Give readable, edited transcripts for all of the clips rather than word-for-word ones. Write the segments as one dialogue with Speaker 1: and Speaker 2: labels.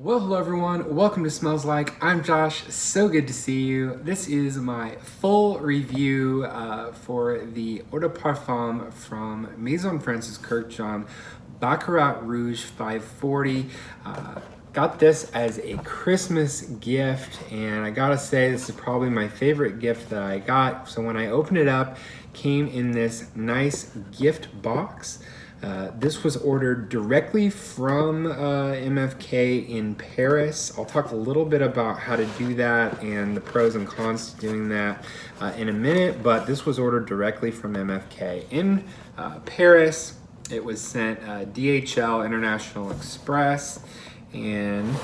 Speaker 1: Well, hello everyone. Welcome to Smells Like. I'm Josh. So good to see you. This is my full review for the Eau de Parfum from Maison Francis Kurkdjian Baccarat Rouge 540. Got this as a Christmas gift, and I gotta say this is probably my favorite gift that I got. So when I opened it up, came in this nice gift box. This was ordered directly from MFK in Paris. I'll talk a little bit about how to do that and the pros and cons to doing that in a minute, but this was ordered directly from MFK in Paris. It was sent DHL International Express and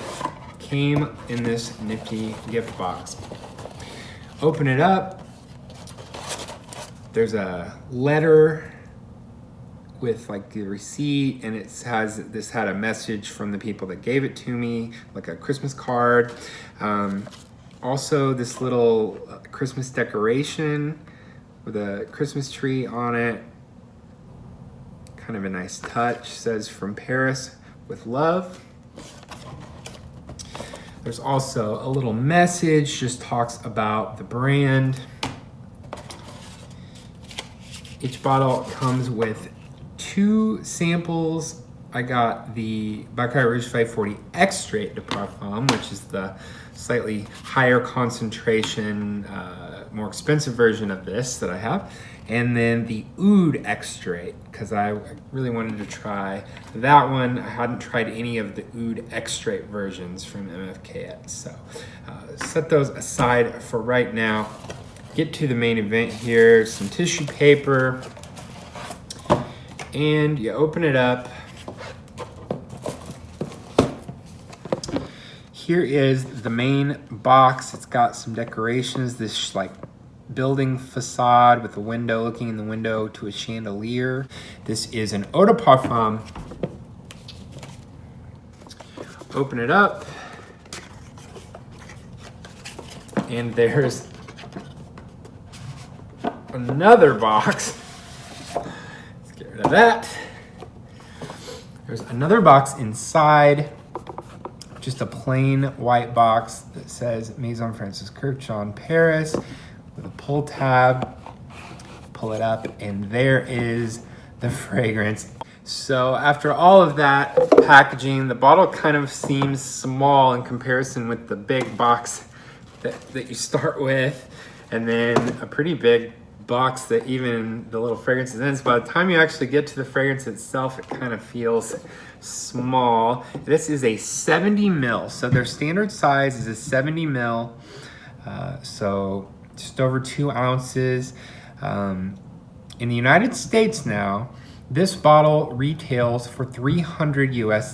Speaker 1: came in this nifty gift box. Open it up. There's a letter with like the receipt, and this had a message from the people that gave it to me, like a Christmas card. Also this little Christmas decoration with a Christmas tree on it. Kind of a nice touch. Says from Paris with love. There's also a little message, just talks about the brand. Each bottle comes with 2 samples. I got the Baccarat Rouge 540 Extrait de Parfum, which is the slightly higher concentration, more expensive version of this that I have. And then the Oud Extrait, because I really wanted to try that one. I hadn't tried any of the Oud Extrait versions from MFK yet. So set those aside for right now. Get to the main event here. Some tissue paper. And you open it up. Here is the main box. It's got some decorations, this like building facade with a window, looking in the window to a chandelier. This is an Eau de Parfum. Open it up. And there's another box. Get rid of that. There's another box inside, just a plain white box that says Maison Francis Kurkdjian Paris with a pull tab. Pull it up, and there is the fragrance. So after all of that packaging, the bottle kind of seems small in comparison with the big box that you start with, and then a pretty big box that even the little fragrance is in. So by the time you actually get to the fragrance itself, it kind of feels small. This is a 70 ml. So their standard size is a 70 ml. So just over 2 ounces. In the United States now, this bottle retails for $300 US.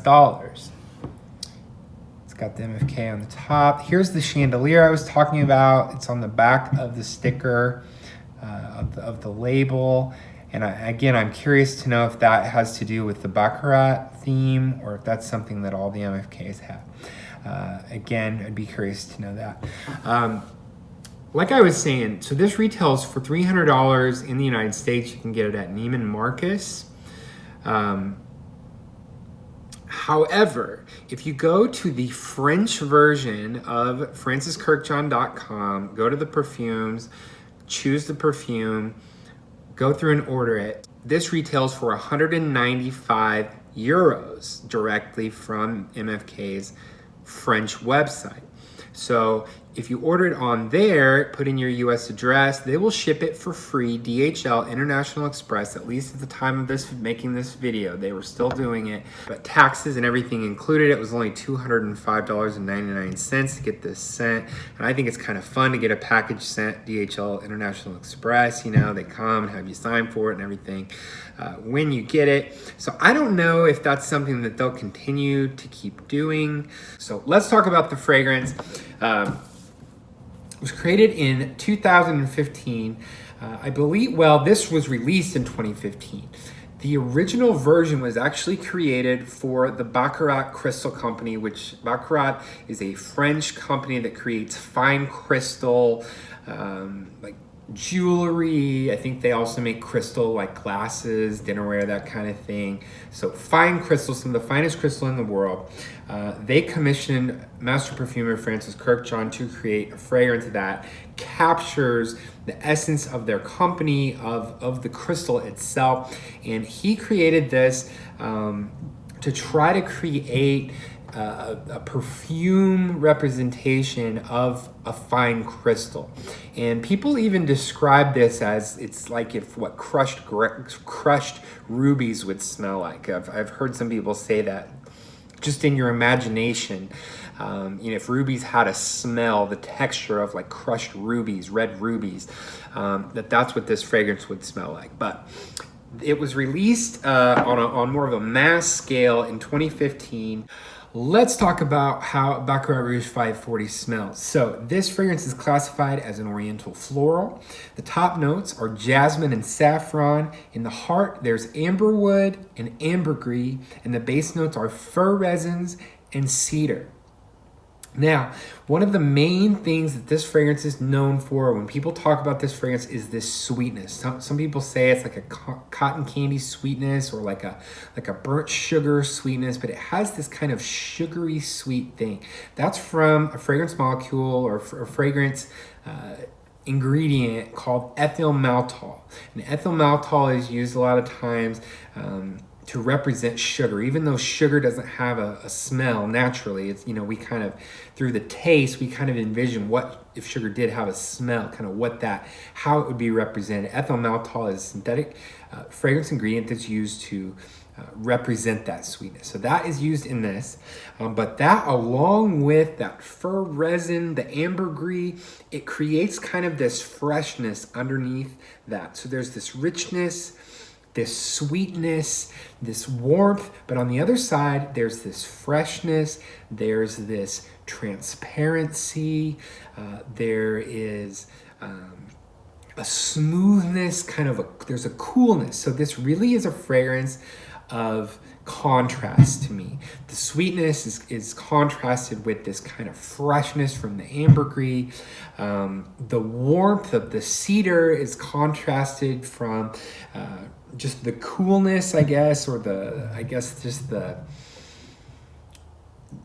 Speaker 1: It's got the MFK on the top. Here's the chandelier I was talking about. It's on the back of the sticker. Of the label, and I'm curious to know if that has to do with the Baccarat theme or if that's something that all the MFKs have. Again, I'd be curious to know that. Like I was saying, so this retails for $300 in the United States. You can get it at Neiman Marcus. However, if you go to the French version of franciskurkdjian.com, go to the perfumes, choose the perfume, go through and order it. This retails for 195 euros directly from MFK's French website. So if you order it on there, put in your US address, they will ship it for free. DHL International Express, at least at the time of this making this video, they were still doing it. But taxes and everything included, it was only $205.99 to get this sent. And I think it's kind of fun to get a package sent DHL International Express. You know, they come and have you sign for it and everything when you get it. So I don't know if that's something that they'll continue to keep doing. So let's talk about the fragrance. It was created in 2015. I believe, well, this was released in 2015. The original version was actually created for the Baccarat Crystal Company, which Baccarat is a French company that creates fine crystal, like jewelry. I think they also make crystal, like glasses, dinnerware, that kind of thing. So fine crystal, some of the finest crystal in the world. They commissioned master perfumer Francis Kurkdjian to create a fragrance that captures the essence of their company, of the crystal itself. And he created this to try to create a perfume representation of a fine crystal. And people even describe this as it's like if what crushed rubies would smell like. I've heard some people say that just in your imagination. If rubies had a smell, the texture of like crushed rubies, red rubies, that's what this fragrance would smell like. But it was released on more of a mass scale in 2015. Let's talk about how Baccarat Rouge 540 smells. So this fragrance is classified as an oriental floral. The top notes are jasmine and saffron. In the heart, there's amberwood and ambergris, and the base notes are fir resins and cedar. Now, one of the main things that this fragrance is known for when people talk about this fragrance is this sweetness. Some people say it's like a cotton candy sweetness or like a burnt sugar sweetness, but it has this kind of sugary sweet thing. That's from a fragrance molecule or a fragrance ingredient called ethyl maltol. And ethyl maltol is used a lot of times to represent sugar, even though sugar doesn't have a smell naturally. It's, we kind of, through the taste, we kind of envision what if sugar did have a smell, kind of how it would be represented. Ethyl maltol is a synthetic fragrance ingredient that's used to represent that sweetness. So that is used in this, but that along with that fir resin, the ambergris, it creates kind of this freshness underneath that. So there's this richness, this sweetness, this warmth, but on the other side, there's this freshness, there's this transparency, there is a smoothness, there's a coolness. So this really is a fragrance of contrast to me. The sweetness is contrasted with this kind of freshness from the ambergris. The warmth of the cedar is contrasted from just the coolness, I guess, or just the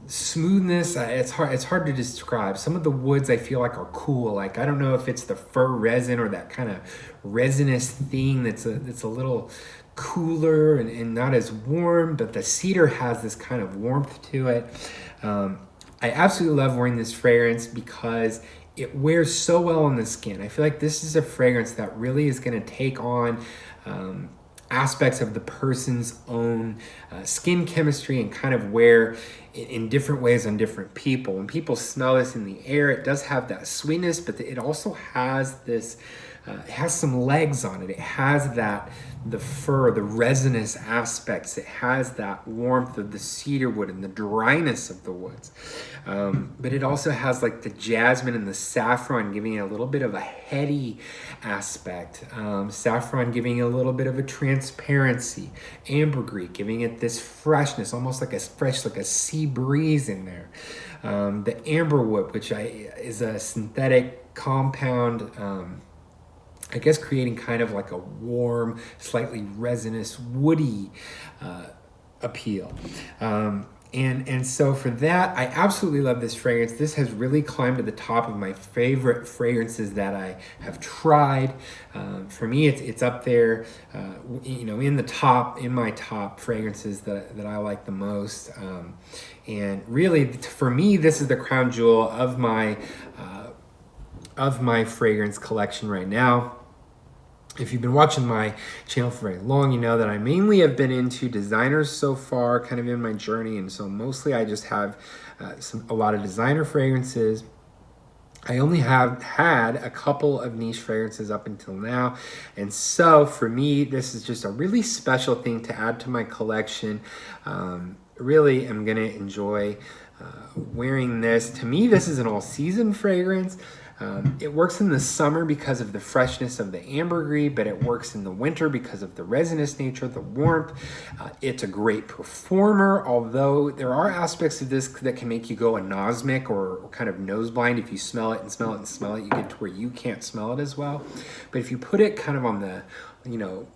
Speaker 1: smoothness. It's hard to describe. Some of the woods I feel like are cool. Like, I don't know if it's the fir resin or that kind of resinous thing that's a little cooler and not as warm, but the cedar has this kind of warmth to it. I absolutely love wearing this fragrance because it wears so well on the skin. I feel like this is a fragrance that really is going to take on aspects of the person's own skin chemistry and kind of wear in different ways on different people. When people smell this in the air, it does have that sweetness, but it also has this, it has some legs on it. It has the fur, the resinous aspects. It has that warmth of the cedar wood and the dryness of the woods. But it also has like the jasmine and the saffron giving it a little bit of a heady aspect. Saffron giving it a little bit of a transparency. Ambergris giving it this freshness, almost like a sea breeze in there. The amberwood, which is a synthetic compound, I guess creating kind of like a warm, slightly resinous, woody appeal. And so for that, I absolutely love this fragrance. This has really climbed to the top of my favorite fragrances that I have tried. For me, it's up there, in my top fragrances that I like the most. And really, for me, this is the crown jewel of my fragrance collection right now. If you've been watching my channel for very long, you know that I mainly have been into designers so far, kind of in my journey, and so mostly I just have a lot of designer fragrances. I only have had a couple of niche fragrances up until now, and so for me, this is just a really special thing to add to my collection. Really am going to enjoy wearing this. To me, this is an all-season fragrance. It works in the summer because of the freshness of the ambergris, but it works in the winter because of the resinous nature, the warmth. It's a great performer, although there are aspects of this that can make you go anosmic or kind of nose blind. If you smell it and smell it and smell it, you get to where you can't smell it as well. But if you put it kind of on the,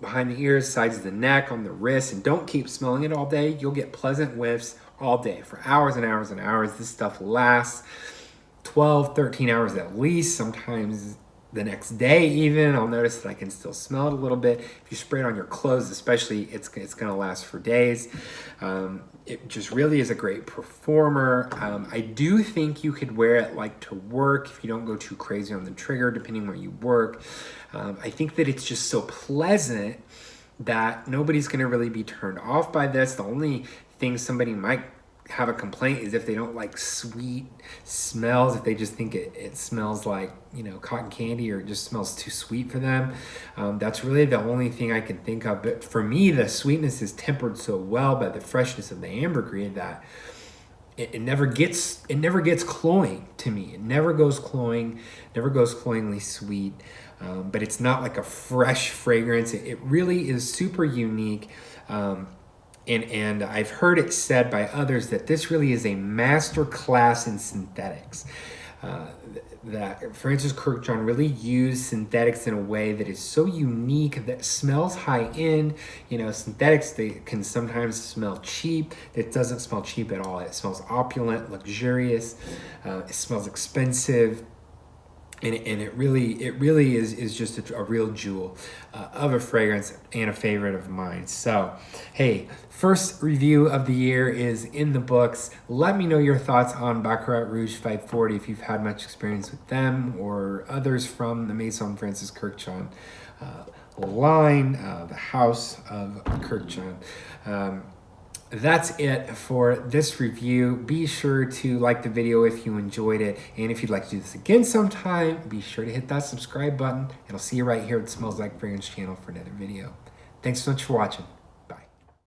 Speaker 1: behind the ears, sides of the neck, on the wrist, and don't keep smelling it all day, you'll get pleasant whiffs all day for hours and hours and hours. This stuff lasts 12, 13 hours at least, sometimes the next day even. I'll notice that I can still smell it a little bit. If you spray it on your clothes especially, it's going to last for days. It just really is a great performer. I do think you could wear it like to work if you don't go too crazy on the trigger, depending where you work. I think that it's just so pleasant that nobody's going to really be turned off by this. The only thing somebody might have a complaint is if they don't like sweet smells, if they just think it smells like cotton candy or just smells too sweet for them. That's really the only thing I can think of. But for me, the sweetness is tempered so well by the freshness of the ambergris that it never gets cloying to me. It never goes cloying, never goes cloyingly sweet. But it's not like a fresh fragrance. It really is super unique. And I've heard it said by others that this really is a master class in synthetics. That Francis Kurkdjian really used synthetics in a way that is so unique, that smells high end. Synthetics, they can sometimes smell cheap. It doesn't smell cheap at all. It smells opulent, luxurious. It smells expensive. And it really is just a real jewel of a fragrance and a favorite of mine. So, hey, first review of the year is in the books. Let me know your thoughts on Baccarat Rouge 540 if you've had much experience with them or others from the Maison Francis Kurkdjian line, the House of Kurkdjian. That's it for this review. Be sure to like the video if you enjoyed it. And if you'd like to do this again sometime, be sure to hit that subscribe button. And I'll see you right here at the Smells Like Fragrance channel for another video. Thanks so much for watching.